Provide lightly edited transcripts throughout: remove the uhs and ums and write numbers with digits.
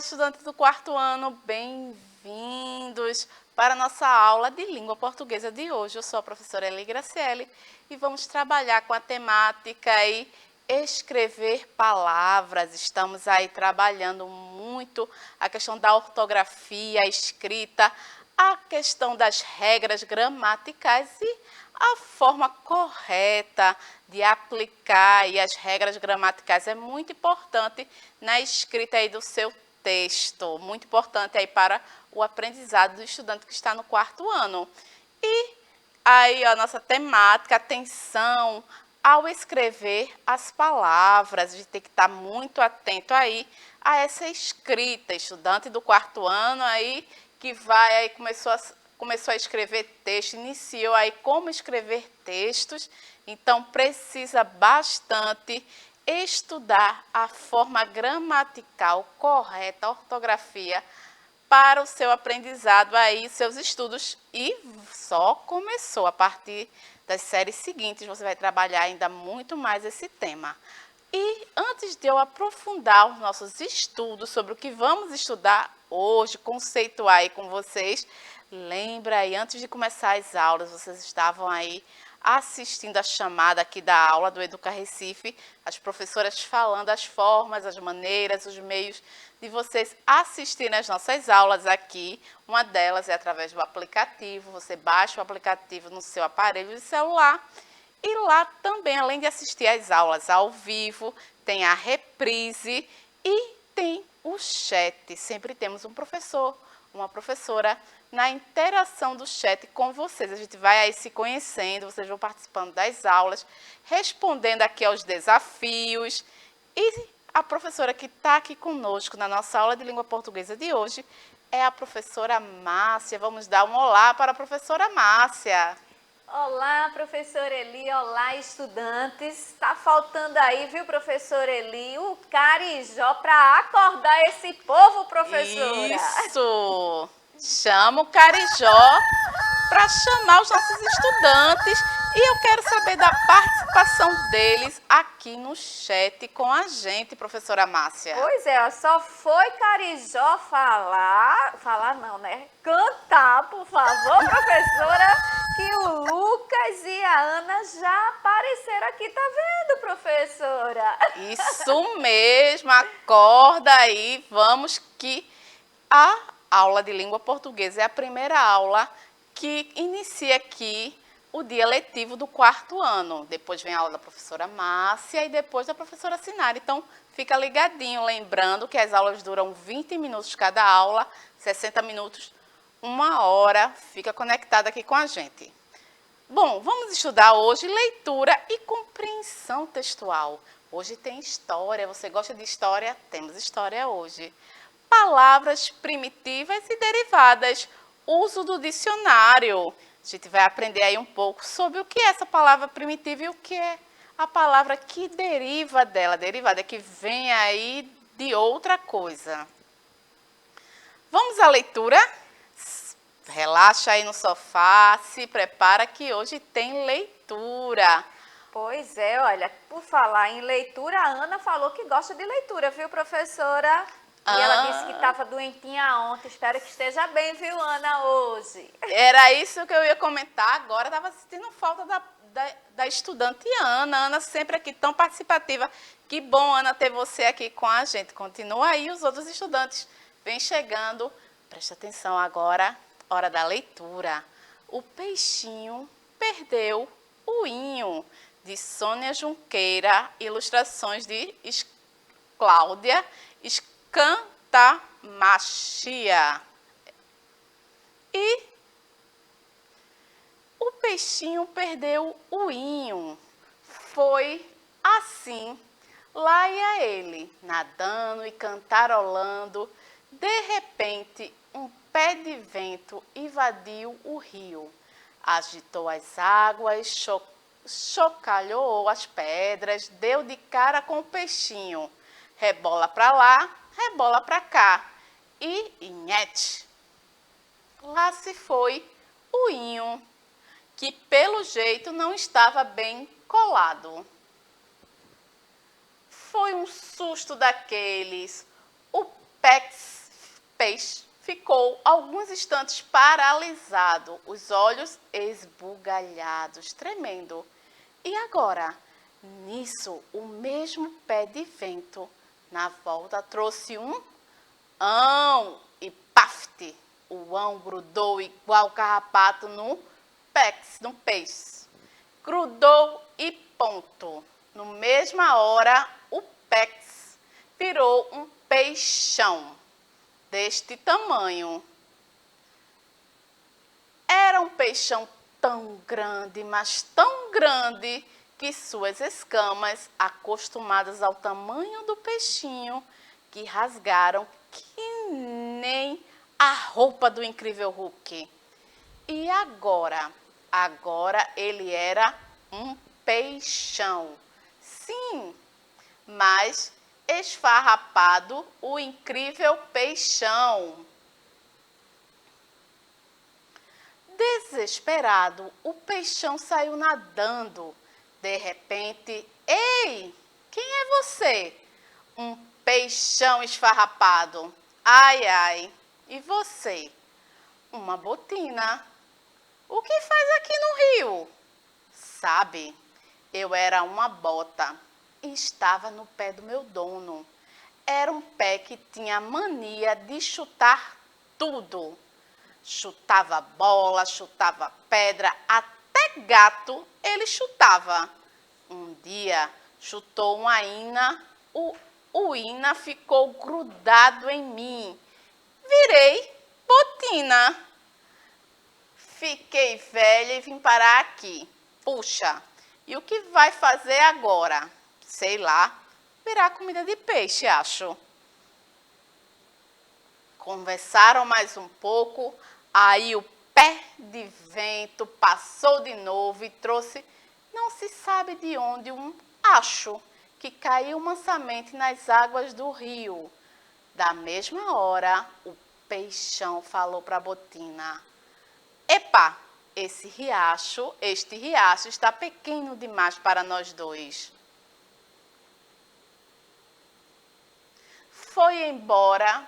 estudantes do quarto ano, bem-vindos para a nossa aula de língua portuguesa de hoje. Eu sou a professora Eli Graciele e vamos trabalhar com a temática aí, escrever palavras. Estamos aí trabalhando muito a questão da ortografia, a escrita, a questão das regras gramaticais e a forma correta de aplicar e as regras gramaticais é muito importante na escrita aí do seu texto, muito importante aí para o aprendizado do estudante que está no quarto ano. E aí a nossa temática, atenção ao escrever as palavras, a gente tem que estar muito atento aí a essa escrita, estudante do quarto ano aí que vai aí começou a escrever texto, iniciou aí como escrever textos, então precisa bastante estudar a forma gramatical correta, a ortografia, para o seu aprendizado aí, seus estudos, e só começou. A partir das séries seguintes você vai trabalhar ainda muito mais esse tema. E antes de eu aprofundar os nossos estudos sobre o que vamos estudar hoje, conceituar aí com vocês, lembra aí, antes de começar as aulas, vocês estavam aí assistindo a chamada aqui da aula do Educa Recife, as professoras falando as formas, as maneiras, os meios de vocês assistirem as nossas aulas aqui. Uma delas é através do aplicativo, você baixa o aplicativo no seu aparelho de celular. E lá também, além de assistir às aulas ao vivo, tem a reprise e tem o chat. Sempre temos um professor, uma professora na interação do chat com vocês. A gente vai aí se conhecendo, vocês vão participando das aulas, respondendo aqui aos desafios. E a professora que está aqui conosco na nossa aula de língua portuguesa de hoje é a professora Márcia. Vamos dar um olá para a professora Márcia. Olá, professora Eli, olá, estudantes. Está faltando aí, viu, professora Eli, o carijó para acordar esse povo, professora. Isso! Chama o carijó para chamar os nossos estudantes. E eu quero saber da participação deles aqui no chat com a gente, professora Márcia. Pois é, só foi carijó falar não, né? Cantar, por favor, professora, que o Lucas e a Ana já apareceram aqui, tá vendo, professora? Isso mesmo, acorda aí, vamos que a aula de língua portuguesa é a primeira aula que inicia aqui o dia letivo do quarto ano. Depois vem a aula da professora Márcia e depois da professora Sinara. Então, fica ligadinho, lembrando que as aulas duram 20 minutos cada aula, 60 minutos, 1 hora. Fica conectado aqui com a gente. Bom, vamos estudar hoje leitura e compreensão textual. Hoje tem história. Você gosta de história? Temos história hoje. Palavras primitivas e derivadas. Uso do dicionário. A gente vai aprender aí um pouco sobre o que é essa palavra primitiva e o que é a palavra que deriva dela. Derivada, que vem aí de outra coisa. Vamos à leitura? Relaxa aí no sofá, se prepara que hoje tem leitura. Pois é, olha, por falar em leitura, a Ana falou que gosta de leitura, viu, professora? E ela disse que estava doentinha ontem. Espero que esteja bem, viu, Ana, hoje? Era isso que eu ia comentar agora. Estava sentindo falta da estudante Ana. Ana sempre aqui, tão participativa. Que bom, Ana, ter você aqui com a gente. Continua aí, os outros estudantes vêm chegando. Presta atenção agora, hora da leitura. O peixinho perdeu o inho, de Sônia Junqueira, ilustrações de Cláudia Cantamachia. E o peixinho perdeu o inho. Foi assim, lá ia ele, nadando e cantarolando. De repente, um pé de vento invadiu o rio. Agitou as águas, chocalhou as pedras, deu de cara com o peixinho. Rebola para lá, rebola para cá. E inhete. Lá se foi o inho, que pelo jeito não estava bem colado. Foi um susto daqueles. O Peixe ficou alguns instantes paralisado, os olhos esbugalhados, tremendo. E agora? Nisso, o mesmo pé de vento na volta trouxe um ão e pafte! O ão grudou igual carrapato no peixe. Grudou e ponto. No mesma hora, o Pex virou um peixão deste tamanho. Era um peixão tão grande, mas tão grande, que suas escamas, acostumadas ao tamanho do peixinho, que rasgaram que nem a roupa do incrível Hulk. E agora? Agora ele era um peixão. Sim, mas esfarrapado, o incrível peixão. Desesperado, o peixão saiu nadando. De repente, ei, quem é você? Um peixão esfarrapado. Ai, ai, e você? Uma botina. O que faz aqui no rio? Sabe, eu era uma bota e estava no pé do meu dono. Era um pé que tinha a mania de chutar tudo. Chutava bola, chutava pedra, até gato ele chutava. Um dia chutou uma hina, o hina ficou grudado em mim. Virei botina. Fiquei velha e vim parar aqui. Puxa, e o que vai fazer agora? Sei lá, virar comida de peixe, acho. Conversaram mais um pouco, aí o pé de vento passou de novo e trouxe, não se sabe de onde, um acho que caiu mansamente nas águas do rio. Da mesma hora, o peixão falou para a botina: epa, este riacho está pequeno demais para nós dois. Foi embora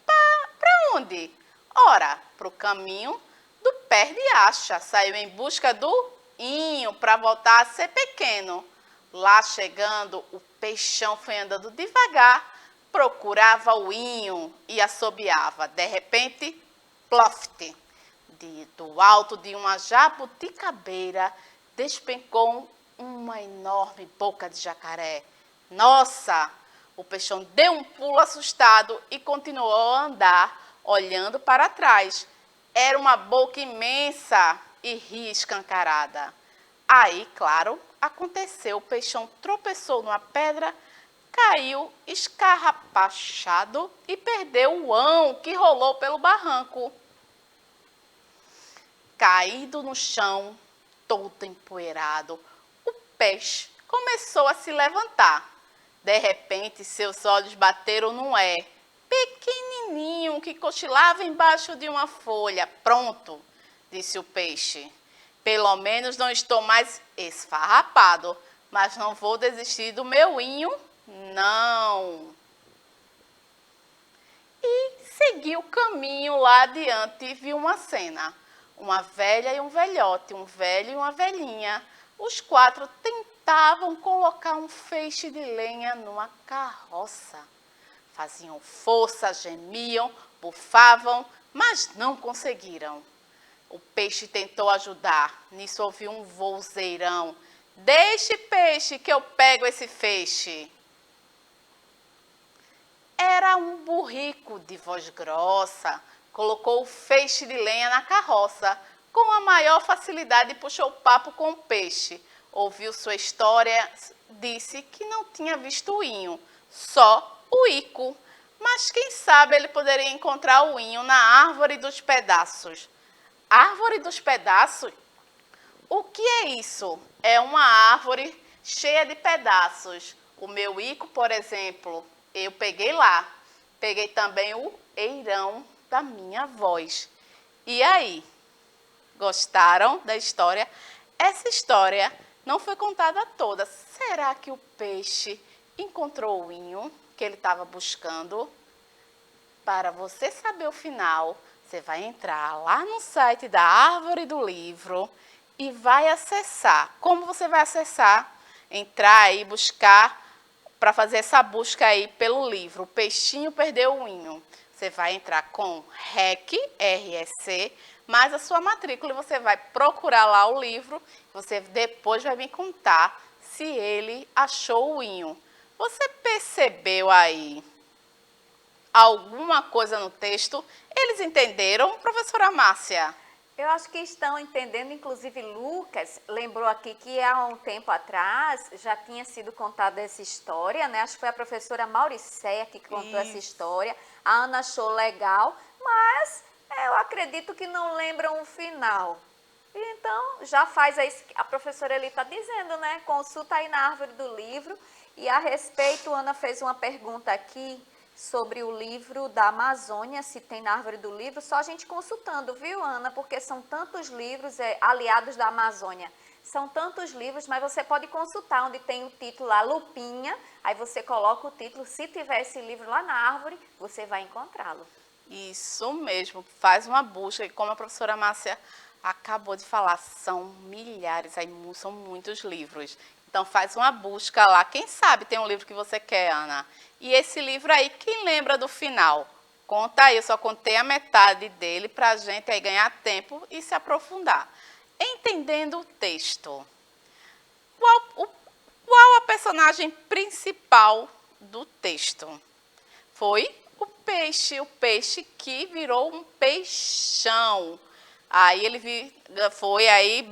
para onde? Ora, para o caminho do pé de acha. Saiu em busca do inho para voltar a ser pequeno. Lá chegando, o peixão foi andando devagar, procurava o inho e assobiava. De repente, ploft! Do alto de uma jabuticabeira despencou uma enorme boca de jacaré. Nossa! O peixão deu um pulo assustado e continuou a andar, olhando para trás. Era uma boca imensa e ria escancarada. Aí, claro, aconteceu. O peixão tropeçou numa pedra, caiu escarrapachado e perdeu o ão que rolou pelo barranco. Caído no chão, todo empoeirado, o peixe começou a se levantar. De repente, seus olhos bateram num pequenininho que cochilava embaixo de uma folha. Pronto, disse o peixe. Pelo menos não estou mais esfarrapado, mas não vou desistir do meu inho, não. E seguiu o caminho lá adiante e viu uma cena. Uma velha e um velhote, um velho e uma velhinha. Os quatro tentavam colocar um feixe de lenha numa carroça. Faziam força, gemiam, bufavam, mas não conseguiram. O peixe tentou ajudar. Nisso ouviu um vozeirão: deixe, peixe, que eu pego esse feixe. Era um burrico de voz grossa. Colocou o feixe de lenha na carroça. Com a maior facilidade puxou o papo com o peixe. Ouviu sua história, disse que não tinha visto o inho, só o ico. Mas quem sabe ele poderia encontrar o inho na árvore dos pedaços. Árvore dos pedaços? O que é isso? É uma árvore cheia de pedaços. O meu ico, por exemplo, eu peguei lá. Peguei também o eirão da minha voz. E aí? Gostaram da história? Essa história não foi contada toda. Será que o peixe encontrou o inho? que ele estava buscando. Para você saber o final, você vai entrar lá no site da Árvore do Livro e vai acessar. Como você vai acessar? Entrar aí, buscar, para fazer essa busca aí pelo livro, O Peixinho Perdeu o Inho. Você vai entrar com REC, R-E-C, mais a sua matrícula e você vai procurar lá o livro. Você depois vai me contar se ele achou o inho. Você percebeu aí alguma coisa no texto? Eles entenderam, professora Márcia? Eu acho que estão entendendo, inclusive Lucas lembrou aqui que há um tempo atrás já tinha sido contada essa história, né? Acho que foi a professora Mauricéia que contou essa história. A Ana achou legal, mas eu acredito que não lembram o final. Então, já faz aí, a professora Eli está dizendo, né? Consulta aí na Árvore do Livro. E a respeito, Ana fez uma pergunta aqui sobre o livro da Amazônia, se tem na Árvore do Livro, só a gente consultando, viu, Ana? Porque são tantos livros, aliados da Amazônia. São tantos livros, mas você pode consultar onde tem o título lá, Lupinha, aí você coloca o título, se tiver esse livro lá na árvore, você vai encontrá-lo. Isso mesmo, faz uma busca, e como a professora Márcia acabou de falar, são milhares, aí são muitos livros. Então faz uma busca lá, quem sabe tem um livro que você quer, Ana. E esse livro aí, quem lembra do final? Conta aí, eu só contei a metade dele para a gente aí ganhar tempo e se aprofundar. Entendendo o texto, qual a personagem principal do texto? Foi o peixe que virou um peixão. Aí ele foi aí,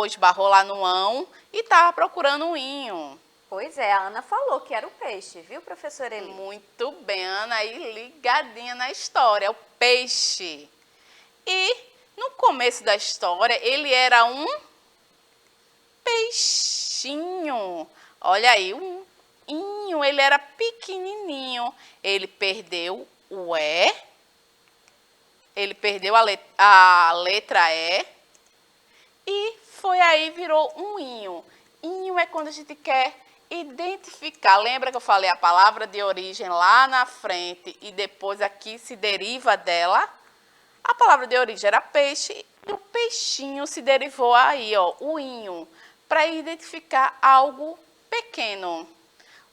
esbarrou lá no ão e estava procurando um inho. Pois é, a Ana falou que era o peixe, viu, professora Eli? Muito bem, Ana aí ligadinha na história, o peixe. E no começo da história, ele era um peixinho. Olha aí, um inho, ele era pequenininho. Ele perdeu o E, ele perdeu a letra E e foi aí, virou um inho. Inho é quando a gente quer identificar. Lembra que eu falei a palavra de origem lá na frente e depois aqui se deriva dela? A palavra de origem era peixe e o peixinho se derivou aí, ó, o inho, para identificar algo pequeno.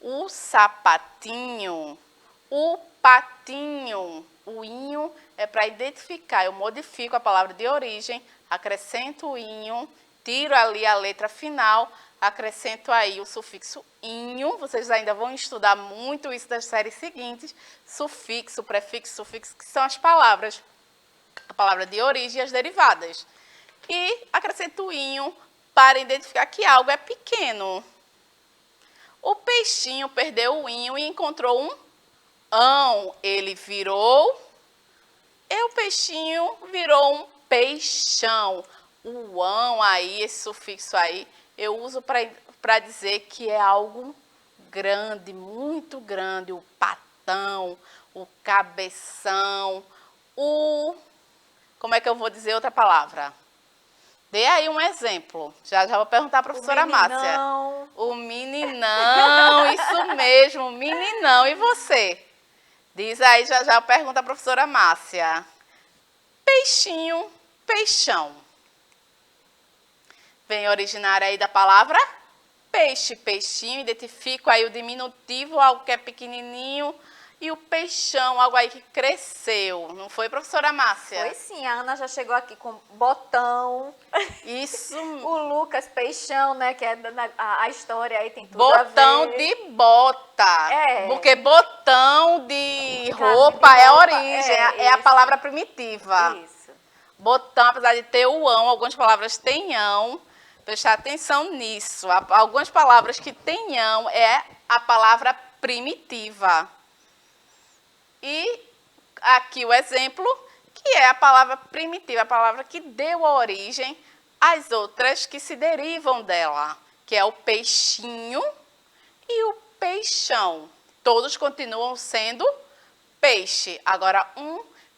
O sapatinho, o patinho, o inho é para identificar. Eu modifico a palavra de origem, acrescento o inho, tiro ali a letra final, acrescento aí o sufixo inho. Vocês ainda vão estudar muito isso das séries seguintes. Sufixo, prefixo, sufixo, que são as palavras. A palavra de origem e as derivadas. E acrescento o inho para identificar que algo é pequeno. O peixinho perdeu o inho e encontrou um ão. Ele virou, e o peixinho virou um peixão. O ão aí, esse sufixo aí, eu uso para dizer que é algo grande, muito grande. O patão, o cabeção, como é que eu vou dizer outra palavra? Dê aí um exemplo. Já vou perguntar à professora Márcia. O meninão, isso mesmo, meninão. E você? Diz aí, já pergunta à professora Márcia. Peixinho, peixão. Vem originária aí da palavra peixe, peixinho. Identifico aí o diminutivo, algo que é pequenininho. E o peixão, algo aí que cresceu. Não foi, professora Márcia? Foi sim, a Ana já chegou aqui com botão. Isso. O Lucas, peixão, né, que é a história aí tem tudo a ver. Botão de bota. É. Porque botão de roupa de é a roupa, origem, é é a isso. palavra primitiva. Isso. Botão, apesar de ter o ão, algumas palavras têm ão. Prestar atenção nisso. Algumas palavras que têm ão é a palavra primitiva. E aqui o exemplo, que é a palavra primitiva, a palavra que deu a origem às outras que se derivam dela, que é o peixinho e o peixão. Todos continuam sendo peixe. Agora,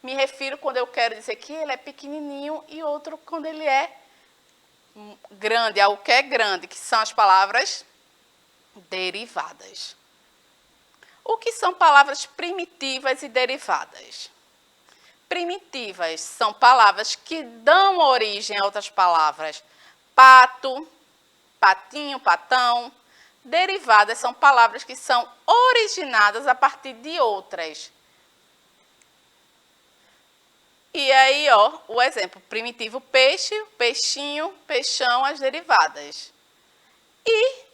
me refiro quando eu quero dizer que ele é pequenininho e outro quando ele é grande, algo que é grande, que são as palavras derivadas. O que são palavras primitivas e derivadas? Primitivas são palavras que dão origem a outras palavras. Pato, patinho, patão. Derivadas são palavras que são originadas a partir de outras. E aí, ó, o exemplo, primitivo peixe, peixinho, peixão, as derivadas. E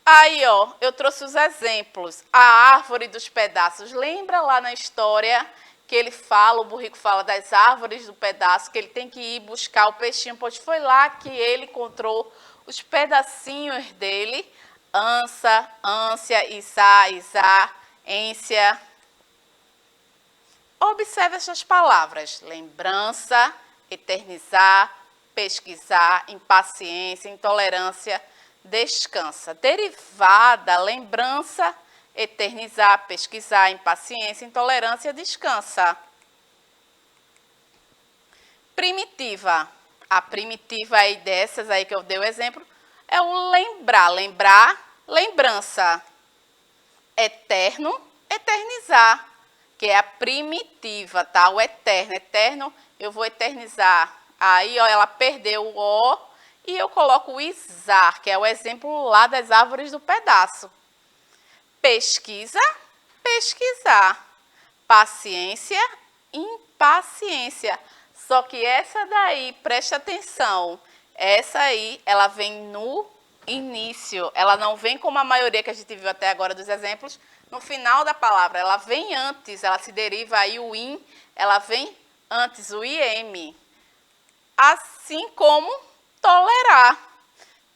aí, ó, eu trouxe os exemplos. A árvore dos pedaços. Lembra lá na história que ele fala, o burrico fala das árvores do pedaço, que ele tem que ir buscar o peixinho, pois foi lá que ele encontrou os pedacinhos dele. Ansa, ânsia, isá, isá, ência. Observe essas palavras: lembrança, eternizar, pesquisar, impaciência, intolerância, descansa. Derivada, lembrança, eternizar, pesquisar, impaciência, intolerância, descansa. Primitiva. A primitiva aí dessas aí que eu dei o exemplo é o lembrar. Lembrar, lembrança. Eterno, eternizar, que é a primitiva, tá? O eterno. Eterno, eu vou eternizar. Aí, ó, ela perdeu o O e eu coloco o izar, que é o exemplo lá das árvores do pedaço. Pesquisa, pesquisar. Paciência, impaciência. Só que essa daí, preste atenção, essa aí, ela vem no início. Ela não vem como a maioria que a gente viu até agora dos exemplos, no final da palavra. Ela vem antes, ela se deriva aí o in, ela vem antes, o im. Assim como tolerar.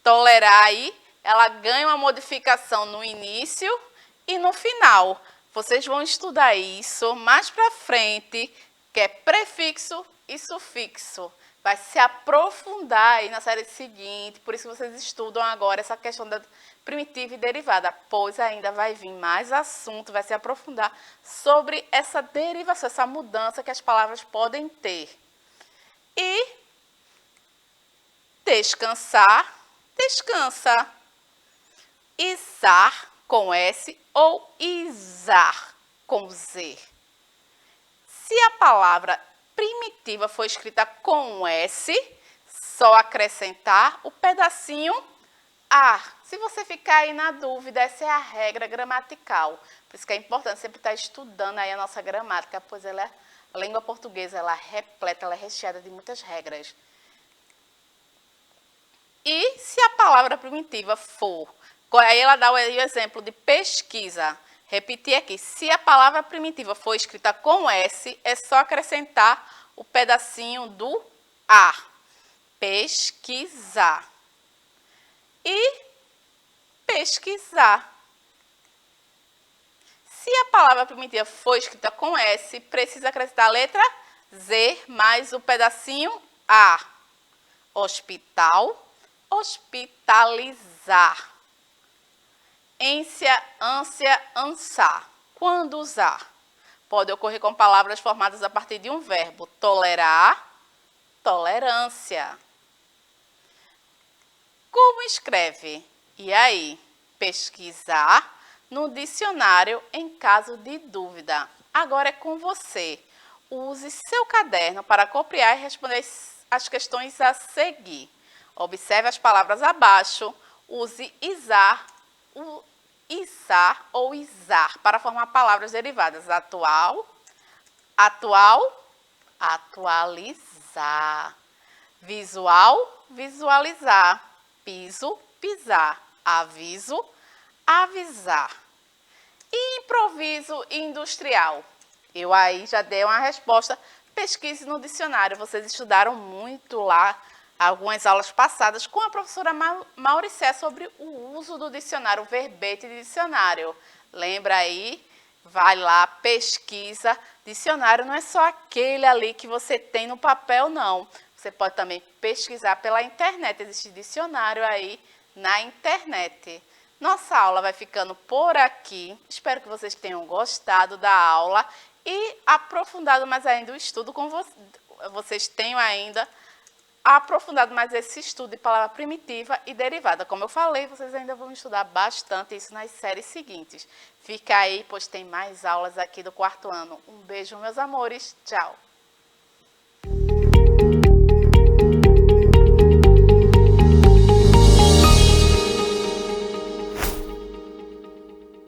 Tolerar aí, ela ganha uma modificação no início e no final. Vocês vão estudar isso mais para frente, que é prefixo e sufixo. Vai se aprofundar aí na série seguinte, por isso que vocês estudam agora essa questão da primitiva e derivada, pois ainda vai vir mais assunto, vai se aprofundar sobre essa derivação, essa mudança que as palavras podem ter. E descansar, descansa. Izar com S ou izar com Z. Se a palavra primitiva for escrita com S, só acrescentar o pedacinho A. Se você ficar aí na dúvida, essa é a regra gramatical. Por isso que é importante sempre estar estudando aí a nossa gramática, pois ela é, a língua portuguesa ela é repleta, ela é recheada de muitas regras. E se a palavra primitiva for, aí ela dá o exemplo de pesquisa. Repetir aqui, se a palavra primitiva for escrita com S, é só acrescentar o pedacinho do A. Pesquisar. E pesquisar. Se a palavra primitiva for escrita com S, precisa acrescentar a letra Z mais o pedacinho A. Hospital, hospitalizar. Ência, ânsia, ansar. Quando usar? Pode ocorrer com palavras formadas a partir de um verbo. Tolerar, tolerância. Como escreve? E aí? Pesquisar no dicionário em caso de dúvida. Agora é com você. Use seu caderno para copiar e responder as questões a seguir. Observe as palavras abaixo. Use izar, ou izar para formar palavras derivadas. Atual, atual, atualizar. Visual, visualizar. Piso, pisar. Aviso, avisar. E improviso industrial? Eu aí já dei uma resposta. Pesquise no dicionário. Vocês estudaram muito lá, algumas aulas passadas, com a professora Mauricé sobre o uso do dicionário, o verbete de dicionário. Lembra aí? Vai lá, pesquisa. Dicionário não é só aquele ali que você tem no papel, não. Você pode também pesquisar pela internet. Existe dicionário aí na internet. Nossa aula vai ficando por aqui. Espero que vocês tenham gostado da aula e aprofundado mais ainda o estudo com vocês tenham ainda aprofundado mais esse estudo de palavra primitiva e derivada. Como eu falei, vocês ainda vão estudar bastante isso nas séries seguintes. Fica aí, pois tem mais aulas aqui do quarto ano. Um beijo, meus amores. Tchau!